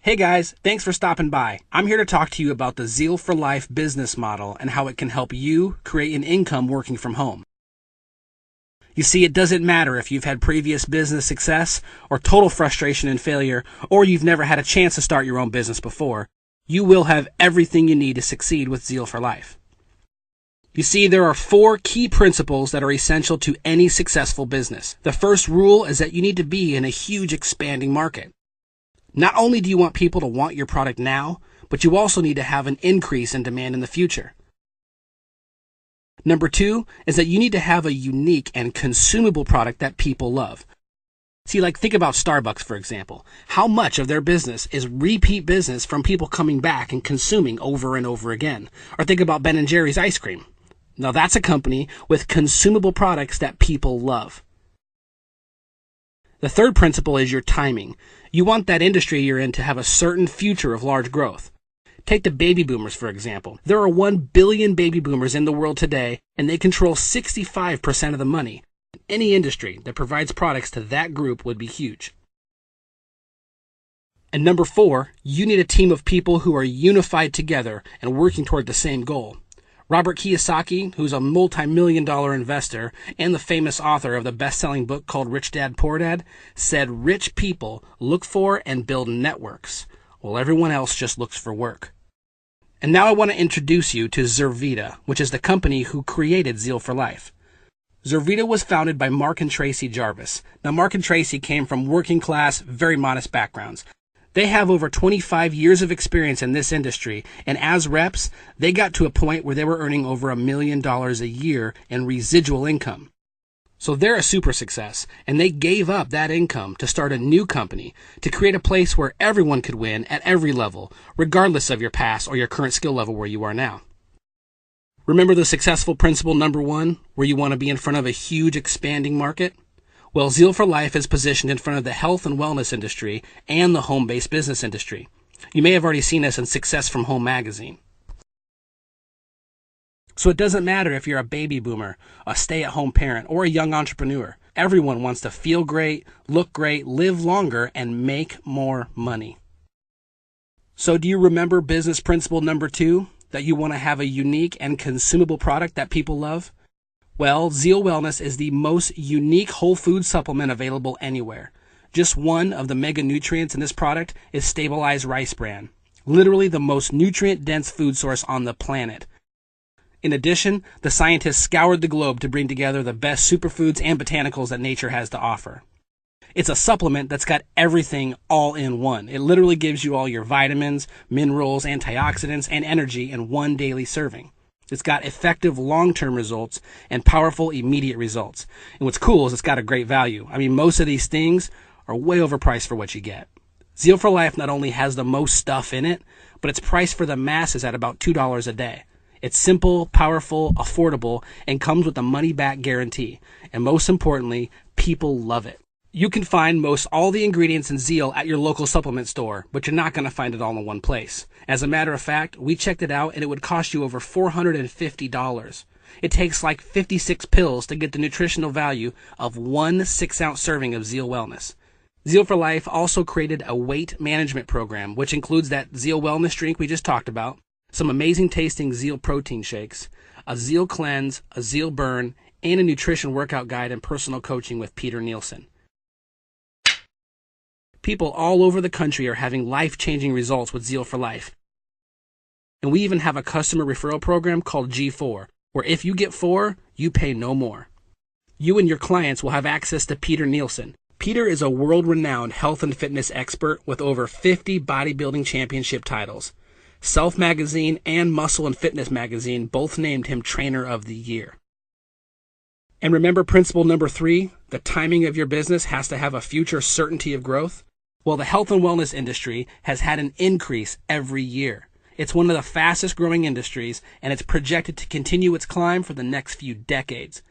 Hey guys, thanks for stopping by. I'm here to talk to you about the Zeal for Life business model and how it can help you create an income working from home. You see, it doesn't matter if you've had previous business success or total frustration and failure, or you've never had a chance to start your own business before. You will have everything you need to succeed with Zeal for Life. You see, there are 4 key principles that are essential to any successful business. The first rule is that you need to be in a huge expanding market. Not only do you want people to want your product now, but you also need to have an increase in demand in the future. Number 2 is that you need to have a unique and consumable product that people love. See, think about Starbucks, for example. How much of their business is repeat business from people coming back and consuming over and over again? Or think about Ben & Jerry's ice cream. Now that's a company with consumable products that people love. The third principle is your timing. You want that industry you're in to have a certain future of large growth. Take the baby boomers, for example. There are 1 billion baby boomers in the world today, and they control 65% of the money. Any industry that provides products to that group would be huge. And number 4, you need a team of people who are unified together and working toward the same goal. Robert Kiyosaki, who's a multi-million-dollar investor and the famous author of the best-selling book called Rich Dad, Poor Dad, said rich people look for and build networks, while everyone else just looks for work. And now I want to introduce you to Zurvita, which is the company who created Zeal for Life. Zurvita was founded by Mark and Tracy Jarvis. Now, Mark and Tracy came from working-class, very modest backgrounds. They have over 25 years of experience in this industry, and as reps, they got to a point where they were earning over $1 million a year in residual income. So they're a super success, and they gave up that income to start a new company to create a place where everyone could win at every level, regardless of your past or your current skill level where you are now. Remember the successful principle number 1, where you want to be in front of a huge expanding market? Well, Zeal for Life is positioned in front of the health and wellness industry and the home-based business industry. You may have already seen us in Success from Home magazine. So it doesn't matter if you're a baby boomer, a stay-at-home parent, or a young entrepreneur. Everyone wants to feel great, look great, live longer, and make more money. So do you remember business principle number 2, that you want to have a unique and consumable product that people love? Well, Zeal Wellness is the most unique whole food supplement available anywhere. Just one of the mega nutrients in this product is stabilized rice bran, literally the most nutrient-dense food source on the planet. In addition, the scientists scoured the globe to bring together the best superfoods and botanicals that nature has to offer. It's a supplement that's got everything all in one. It literally gives you all your vitamins, minerals, antioxidants, and energy in one daily serving. It's got effective long-term results and powerful immediate results. And what's cool is it's got a great value. I mean, most of these things are way overpriced for what you get. Zeal for Life not only has the most stuff in it, but it's priced for the masses at about $2 a day. It's simple, powerful, affordable, and comes with a money-back guarantee. And most importantly, people love it. You can find most all the ingredients in Zeal at your local supplement store, but you're not going to find it all in one place. As a matter of fact, we checked it out and it would cost you over $450. It takes 56 pills to get the nutritional value of 1 6-ounce serving of Zeal Wellness. Zeal for Life also created a weight management program, which includes that Zeal Wellness drink we just talked about, some amazing tasting Zeal protein shakes, a Zeal cleanse, a Zeal burn, and a nutrition workout guide and personal coaching with Peter Nielsen. People all over the country are having life-changing results with Zeal for Life. And we even have a customer referral program called G4, where if you get 4, you pay no more. You and your clients will have access to Peter Nielsen. Peter is a world-renowned health and fitness expert with over 50 bodybuilding championship titles. Self Magazine and Muscle and Fitness Magazine both named him Trainer of the Year. And remember principle number 3, the timing of your business has to have a future certainty of growth? Well, the health and wellness industry has had an increase every year. It's one of the fastest growing industries, and it's projected to continue its climb for the next few decades.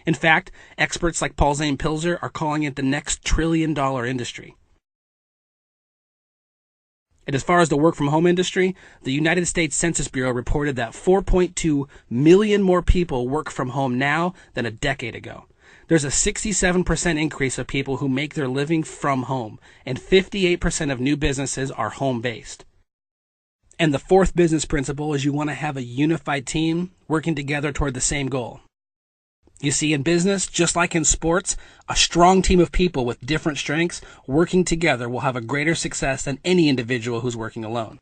In fact, experts like Paul Zane Pilzer are calling it the next trillion-dollar industry. And as far as the work-from-home industry, the United States Census Bureau reported that 4.2 million more people work from home now than a decade ago. There's a 67% increase of people who make their living from home, and 58% of new businesses are home-based. And the fourth business principle is you want to have a unified team working together toward the same goal. You see, in business, just like in sports, a strong team of people with different strengths working together will have a greater success than any individual who's working alone.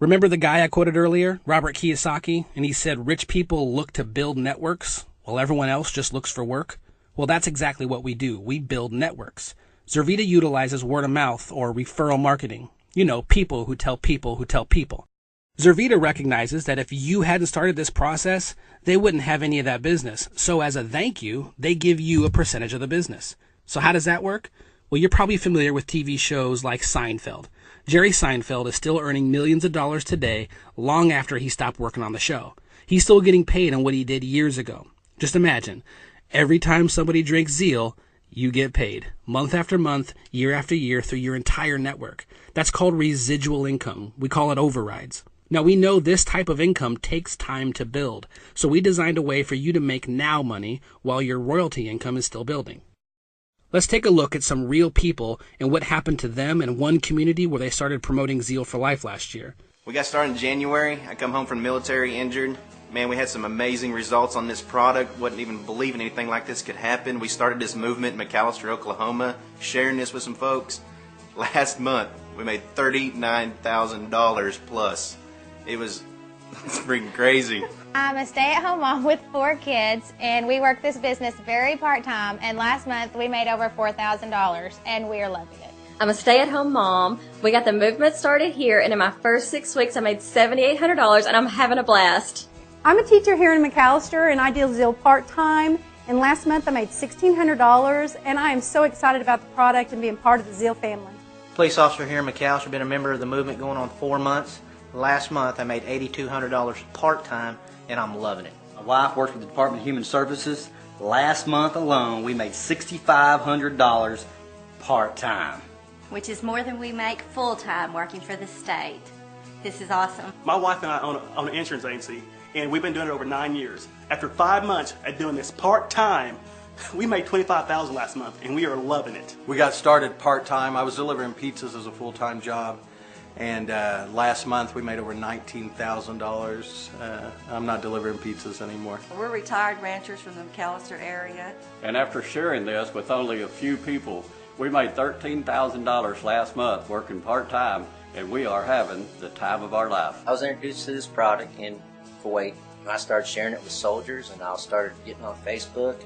Remember the guy I quoted earlier, Robert Kiyosaki, and he said rich people look to build networks while everyone else just looks for work? Well, that's exactly what we do. We build networks. Zurvita utilizes word of mouth or referral marketing. You know, people who tell people who tell people. Zurvita recognizes that if you hadn't started this process, they wouldn't have any of that business. So as a thank you, they give you a percentage of the business. So how does that work? Well, you're probably familiar with TV shows like Seinfeld. Jerry Seinfeld is still earning millions of dollars today, long after he stopped working on the show. He's still getting paid on what he did years ago. Just imagine, every time somebody drinks Zeal, you get paid, month after month, year after year, through your entire network. That's called residual income. We call it overrides. Now, we know this type of income takes time to build, so we designed a way for you to make now money while your royalty income is still building. Let's take a look at some real people and what happened to them in one community where they started promoting Zeal for Life last year. We got started in January. I come home from the military injured. Man, we had some amazing results on this product. Wasn't even believing anything like this could happen. We started this movement in McAlester, Oklahoma, sharing this with some folks. Last month, we made $39,000 plus. It was freaking crazy. I'm a stay-at-home mom with 4 kids, and we work this business very part-time, and last month we made over $4,000, and we are loving it. I'm a stay-at-home mom. We got the movement started here, and in my first 6 weeks I made $7,800, and I'm having a blast. I'm a teacher here in McAlester, and I deal Zeal part-time, and last month I made $1,600, and I am so excited about the product and being part of the Zeal family. Police officer here in McAlester, been a member of the movement going on 4 months. Last month I made $8,200 part-time, and I'm loving it. My wife works with the Department of Human Services. Last month alone, we made $6,500 part-time. Which is more than we make full-time working for the state. This is awesome. My wife and I own an insurance agency, and we've been doing it over 9 years. After 5 months at doing this part-time, we made $25,000 last month, and we are loving it. We got started part-time. I was delivering pizzas as a full-time job. And last month we made over $19,000. I'm not delivering pizzas anymore. We're retired ranchers from the McAlester area. And after sharing this with only a few people, we made $13,000 last month working part-time, and we are having the time of our life. I was introduced to this product in Kuwait. I started sharing it with soldiers, and I started getting on Facebook.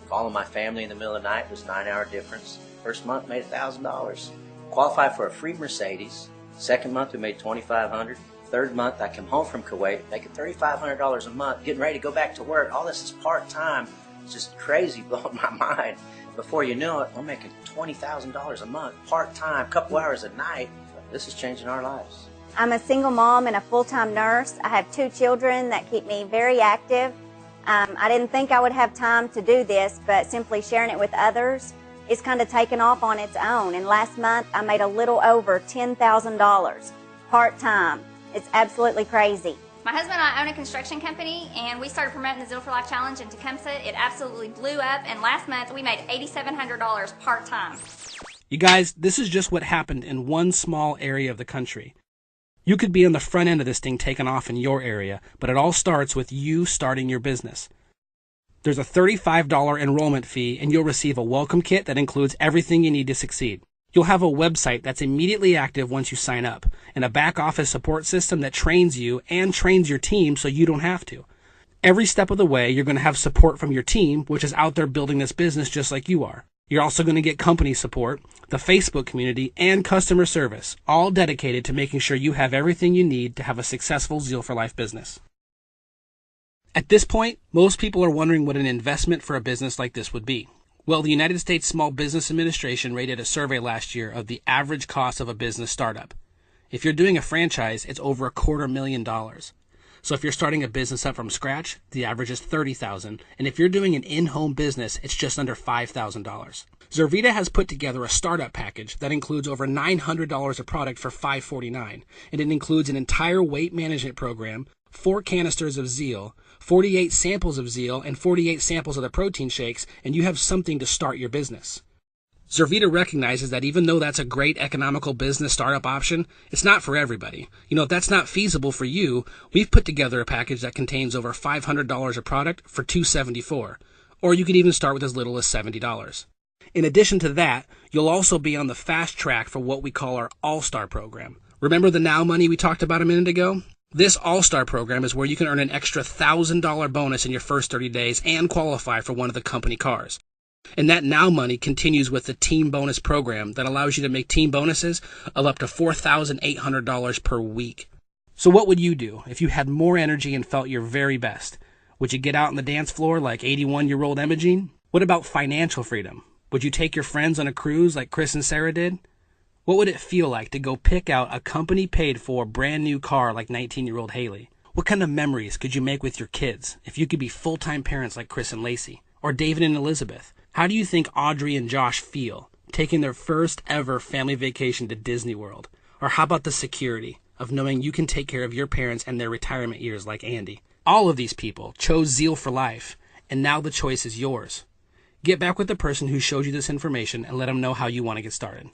Following my family in the middle of the night. It was a 9-hour difference. First month made $1,000. Qualified for a free Mercedes. Second month we made $2,500. Third month I come home from Kuwait making $3,500 a month, getting ready to go back to work. All this is part-time. It's just crazy, blowing my mind. Before you know it, we're making $20,000 a month, part-time, a couple hours a night. This is changing our lives. I'm a single mom and a full-time nurse. I have 2 children that keep me very active. I didn't think I would have time to do this, but simply sharing it with others, it's kind of taken off on its own. And last month, I made a little over $10,000 part-time. It's absolutely crazy. My husband and I own a construction company, and we started promoting the Zeal for Life Challenge in Tecumseh. It absolutely blew up, and last month we made $8,700 part-time. You guys, this is just what happened in one small area of the country. You could be on the front end of this thing taking off in your area, but it all starts with you starting your business. There's a $35 enrollment fee, and you'll receive a welcome kit that includes everything you need to succeed. You'll have a website that's immediately active once you sign up, and a back office support system that trains you and trains your team so you don't have to. Every step of the way, you're going to have support from your team, which is out there building this business just like you are. You're also going to get company support, the Facebook community, and customer service, all dedicated to making sure you have everything you need to have a successful Zeal for Life business. At this point, most people are wondering what an investment for a business like this would be. Well, the United States Small Business Administration rated a survey last year of the average cost of a business startup. If you're doing a franchise, it's over $250,000. So if you're starting a business up from scratch, the average is $30,000, and if you're doing an in-home business, it's just under $5,000. Zurvita has put together a startup package that includes over $900 of product for $549, and it includes an entire weight management program, 4 canisters of Zeal, 48 samples of Zeal, and 48 samples of the protein shakes, and you have something to start your business. Zurvita recognizes that even though that's a great economical business startup option, it's not for everybody. If that's not feasible for you, we've put together a package that contains over $500 of product for $274, or you could even start with as little as $70. In addition to that, you'll also be on the fast track for what we call our All-Star program. Remember the Now money we talked about a minute ago? This All-Star program is where you can earn an extra $1,000 bonus in your first 30 days and qualify for one of the company cars. And that Now money continues with the Team Bonus program that allows you to make team bonuses of up to $4,800 per week. So what would you do if you had more energy and felt your very best? Would you get out on the dance floor like 81-year-old Imogene? What about financial freedom? Would you take your friends on a cruise like Chris and Sarah did? What would it feel like to go pick out a company-paid-for brand new car like 19-year-old Haley? What kind of memories could you make with your kids if you could be full-time parents like Chris and Lacey? Or David and Elizabeth? How do you think Audrey and Josh feel taking their first ever family vacation to Disney World? Or how about the security of knowing you can take care of your parents and their retirement years like Andy? All of these people chose Zeal for life, and now the choice is yours. Get back with the person who showed you this information and let them know how you want to get started.